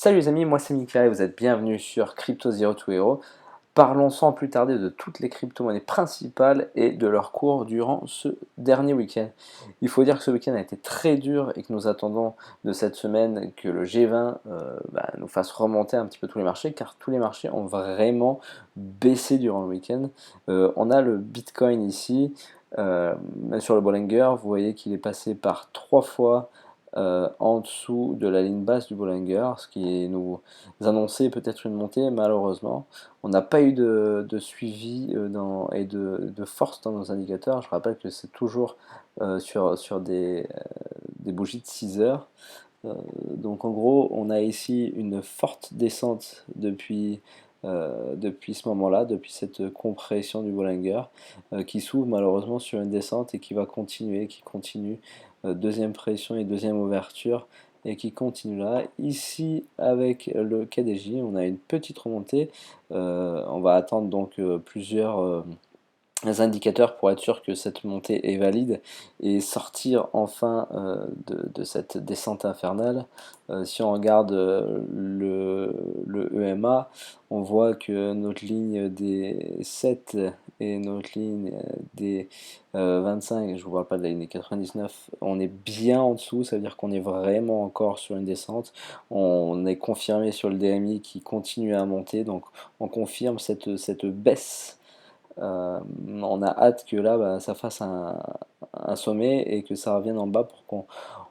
Salut les amis, moi c'est Mika et vous êtes bienvenus sur Crypto Zero to Hero. Parlons sans plus tarder de toutes les crypto-monnaies principales et de leur cours durant ce dernier week-end. Il faut dire que ce week-end a été très dur et que nous attendons de cette semaine que le G20 nous fasse remonter un petit peu tous les marchés, car tous les marchés ont vraiment baissé durant le week-end. On a le Bitcoin ici, sur le Bollinger, vous voyez qu'il est passé par 3 fois en dessous de la ligne basse du Bollinger, ce qui nous annonçait peut-être une montée. Malheureusement, on n'a pas eu de suivi et de force dans nos indicateurs. Je rappelle que c'est toujours sur des bougies de 6 heures. Donc en gros, on a ici une forte descente depuis ce moment-là, depuis cette compression du Bollinger, qui s'ouvre malheureusement sur une descente et qui va continuer, qui continue, deuxième pression et deuxième ouverture, et qui continue là. Ici, avec le KDJ, on a une petite remontée. On va attendre donc plusieurs indicateurs pour être sûr que cette montée est valide et sortir enfin de cette descente infernale. Si on regarde le EMA, on voit que notre ligne des 7 et notre ligne des 25, je ne vous parle pas de la ligne des 99, on est bien en dessous, ça veut dire qu'on est vraiment encore sur une descente. On est confirmé sur le DMI qui continue à monter, donc on confirme cette baisse. On a hâte que là ça fasse un sommet et que ça revienne en bas pour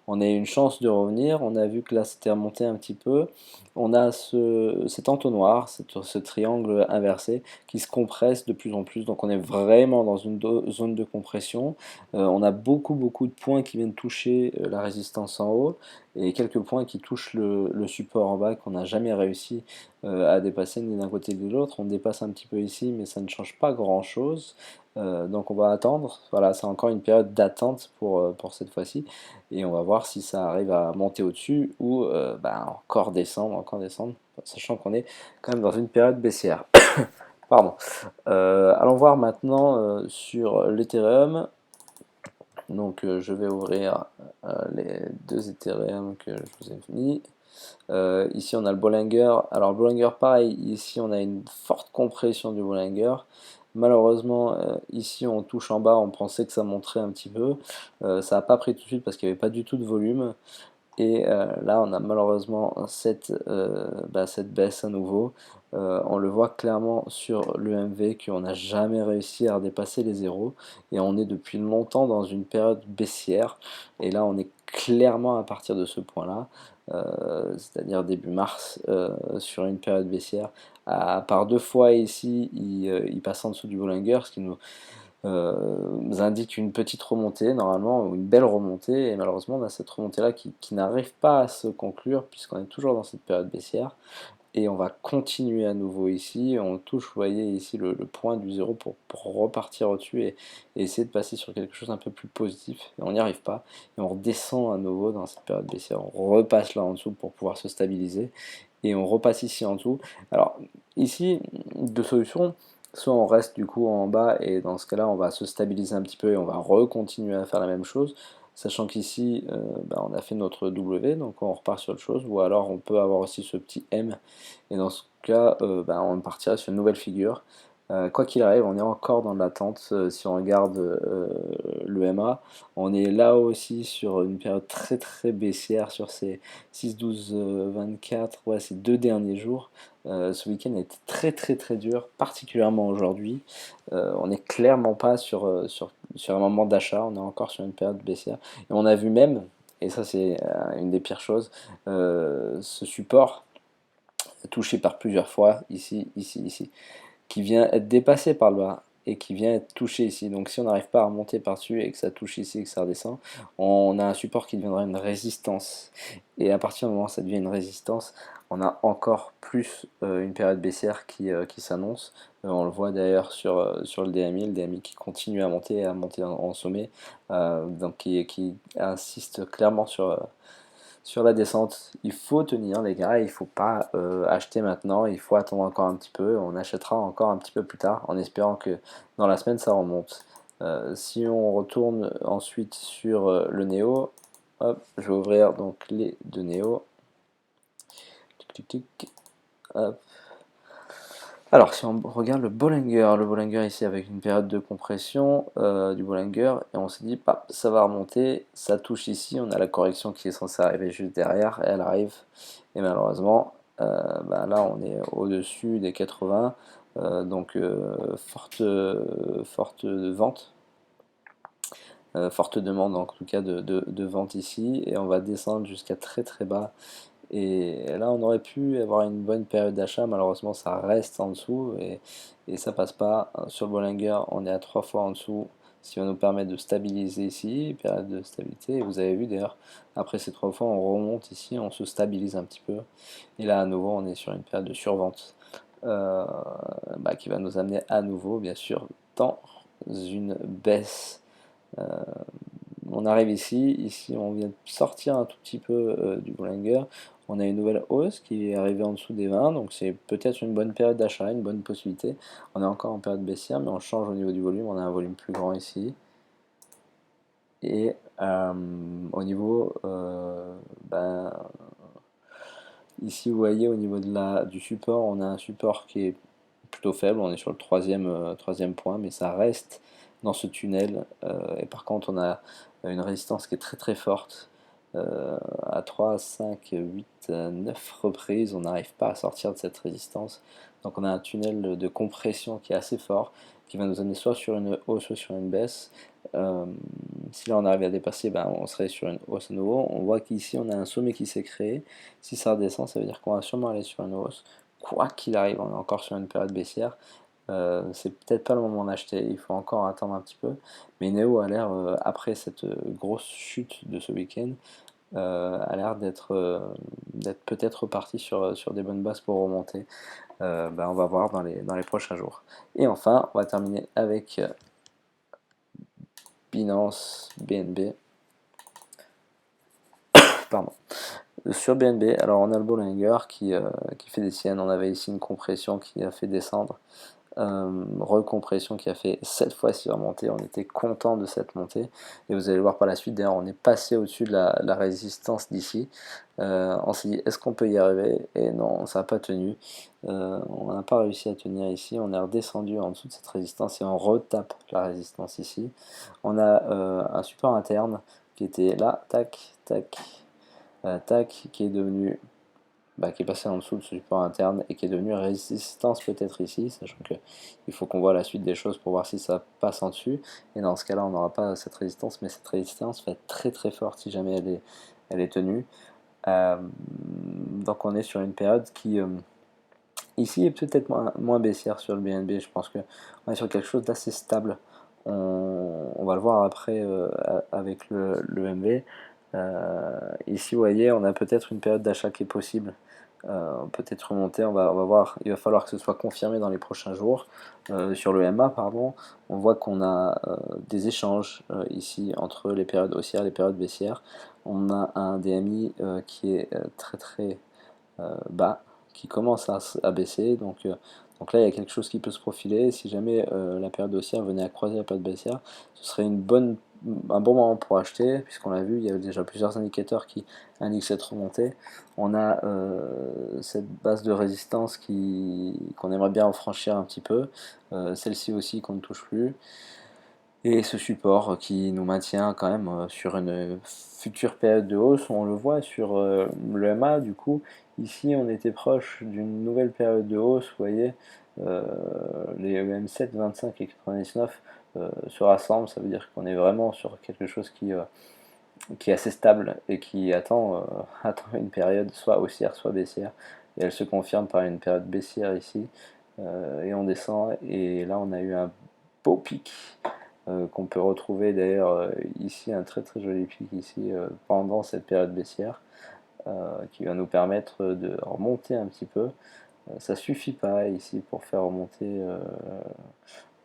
qu'on ait une chance de revenir. On a vu que là c'était remonté un petit peu. On a cet entonnoir, ce triangle inversé qui se compresse de plus en plus. Donc on est vraiment dans une zone de compression. On a beaucoup de points qui viennent toucher la résistance en haut et quelques points qui touchent le support en bas qu'on n'a jamais réussi à dépasser ni d'un côté ni de l'autre. On dépasse un petit peu ici, mais ça ne change pas grand-chose. Donc on va attendre. Voilà, c'est encore une période d'attente pour cette fois-ci. Et on va voir si ça arrive à monter au-dessus ou encore descendre, sachant qu'on est quand même dans une période baissière. Pardon. Allons voir maintenant sur l'Ethereum. Donc je vais ouvrir les deux Ethereum que je vous ai mis. Ici on a le Bollinger. Alors le Bollinger pareil, ici on a une forte compression du Bollinger. Malheureusement ici on touche en bas, on pensait que ça monterait un petit peu. Ça n'a pas pris tout de suite parce qu'il n'y avait pas du tout de volume. Et là, on a malheureusement cette baisse à nouveau. On le voit clairement sur l'EMV qu'on n'a jamais réussi à redépasser les zéros. Et on est depuis longtemps dans une période baissière. Et là, on est clairement à partir de ce point-là, c'est-à-dire début mars, sur une période baissière. Par 2 fois ici, il passe en dessous du Bollinger, ce qui nous indique une petite remontée normalement, ou une belle remontée, et malheureusement on a cette remontée là qui n'arrive pas à se conclure puisqu'on est toujours dans cette période baissière, et on va continuer à nouveau ici, on touche, vous voyez ici le point du zéro pour repartir au-dessus et essayer de passer sur quelque chose un peu plus positif, et on n'y arrive pas, et on redescend à nouveau dans cette période baissière, on repasse là en dessous pour pouvoir se stabiliser, et on repasse ici en dessous. Alors ici, deux solutions. Soit on reste du coup en bas et dans ce cas-là on va se stabiliser un petit peu et on va recontinuer à faire la même chose, sachant qu'ici on a fait notre W, donc on repart sur autre chose, ou alors on peut avoir aussi ce petit M, et dans ce cas on partira sur une nouvelle figure. Quoi qu'il arrive, on est encore dans l'attente. Si on regarde le MA, on est là aussi sur une période très baissière sur ces 6, 12, 24, ouais, ces 2 derniers jours. Ce week-end a été très dur, particulièrement aujourd'hui. On n'est clairement pas sur un moment d'achat, on est encore sur une période baissière. Et on a vu même, et ça c'est une des pires choses, ce support touché par plusieurs fois, ici, qui vient être dépassé par le bas et qui vient être touché ici. Donc si on n'arrive pas à remonter par-dessus et que ça touche ici et que ça redescend, on a un support qui deviendra une résistance. Et à partir du moment où ça devient une résistance, on a encore plus une période baissière qui s'annonce. On le voit d'ailleurs sur le DMI qui continue à monter en sommet, donc qui insiste clairement sur la descente. Il faut tenir les gars, il ne faut pas acheter maintenant, il faut attendre encore un petit peu, on achètera encore un petit peu plus tard en espérant que dans la semaine ça remonte. Si on retourne ensuite sur le Néo, hop, je vais ouvrir donc les deux Néo. tic, tic. Hop. Alors, si on regarde le Bollinger ici avec une période de compression du Bollinger, et on s'est dit, bah, ça va remonter, ça touche ici, on a la correction qui est censée arriver juste derrière, et elle arrive, et malheureusement, bah, là on est au-dessus des 80, donc forte vente, forte demande en tout cas de vente ici, et on va descendre jusqu'à très très bas. Et là, on aurait pu avoir une bonne période d'achat. Malheureusement, ça reste en dessous et ça passe pas. Sur le Bollinger, on est à 3 fois en dessous, ce qui va nous permettre de stabiliser ici, période de stabilité. Et vous avez vu d'ailleurs, après ces 3 fois, on remonte ici, on se stabilise un petit peu. Et là, à nouveau, on est sur une période de survente qui va nous amener à nouveau, bien sûr, dans une baisse. On arrive ici on vient de sortir un tout petit peu du Bollinger, on a une nouvelle hausse qui est arrivée en dessous des 20, donc c'est peut-être une bonne période d'achat, une bonne possibilité. On est encore en période baissière, mais on change au niveau du volume, on a un volume plus grand ici. Et au niveau, ici vous voyez au niveau du support, on a un support qui est plutôt faible, on est sur le troisième point, mais ça reste dans ce tunnel. Et par contre, on a une résistance qui est très très forte. À 3, 5, 8, 9 reprises, on n'arrive pas à sortir de cette résistance. Donc on a un tunnel de compression qui est assez fort, qui va nous amener soit sur une hausse, soit sur une baisse. Si là on arrive à dépasser, on serait sur une hausse à nouveau. On voit qu'ici on a un sommet qui s'est créé. Si ça redescend, ça veut dire qu'on va sûrement aller sur une hausse. Quoi qu'il arrive, on est encore sur une période baissière. C'est peut-être pas le moment d'acheter, il faut encore attendre un petit peu. Mais Neo a l'air, après cette grosse chute de ce week-end, a l'air d'être peut-être reparti sur des bonnes bases pour remonter. On va voir dans les prochains jours. Et enfin, on va terminer avec Binance BNB. Pardon. Sur BNB, alors on a le Bollinger qui fait des siennes. On avait ici une compression qui a fait descendre. Recompression qui a fait 7 fois si remontée, on était content de cette montée et vous allez voir par la suite, d'ailleurs on est passé au-dessus de la résistance d'ici, on s'est dit est-ce qu'on peut y arriver, et non, ça n'a pas tenu, on n'a pas réussi à tenir ici, on est redescendu en dessous de cette résistance et on retape la résistance ici. On a un support interne qui était là, tac, tac, tac, qui est devenu qui est passé en dessous de ce support interne et qui est devenu résistance peut-être ici, sachant qu'il faut qu'on voit la suite des choses pour voir si ça passe en dessus, et dans ce cas là on n'aura pas cette résistance, mais cette résistance va être très très forte si jamais elle est tenue. Donc on est sur une période qui ici est peut-être moins baissière sur le BNB, je pense qu'on est sur quelque chose d'assez stable. On va le voir après avec le MV. Ici vous voyez on a peut-être une période d'achat qui est possible, peut-être remonter, on va voir, il va falloir que ce soit confirmé dans les prochains jours. Sur le MA, pardon, on voit qu'on a des échanges ici entre les périodes haussières et les périodes baissières. On a un DMI qui est très très bas, qui commence à baisser, donc là il y a quelque chose qui peut se profiler. Si jamais la période haussière venait à croiser la période baissière, ce serait un bon moment pour acheter, puisqu'on l'a vu, il y a déjà plusieurs indicateurs qui indiquent cette remontée. On a cette base de résistance qu'on aimerait bien franchir un petit peu, celle-ci aussi qu'on ne touche plus, et ce support qui nous maintient quand même sur une future période de hausse. On le voit sur le MA, du coup ici on était proche d'une nouvelle période de hausse, vous voyez, les EM7, 25 et 99 se rassemblent, ça veut dire qu'on est vraiment sur quelque chose qui est assez stable et qui attend une période soit haussière soit baissière, et elle se confirme par une période baissière ici, et on descend, et là on a eu un beau pic qu'on peut retrouver d'ailleurs ici, un très très joli pic ici pendant cette période baissière, qui va nous permettre de remonter un petit peu. Ça suffit pas ici pour faire remonter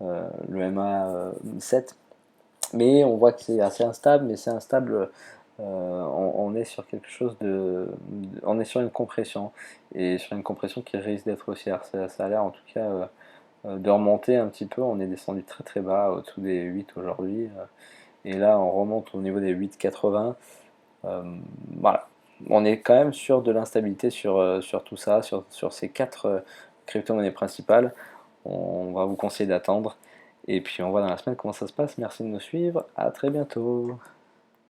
le MA 7, mais on voit que c'est assez instable, mais c'est instable. On est sur quelque chose on est sur une compression, et sur une compression qui risque d'être haussière. Ça a l'air en tout cas de remonter un petit peu. On est descendu très très bas, au-dessous des 8 aujourd'hui, et là on remonte au niveau des 8,80. Voilà, on est quand même sur de l'instabilité sur tout ça, sur ces 4 crypto-monnaies principales. On va vous conseiller d'attendre et puis on voit dans la semaine comment ça se passe. Merci de nous suivre, à très bientôt.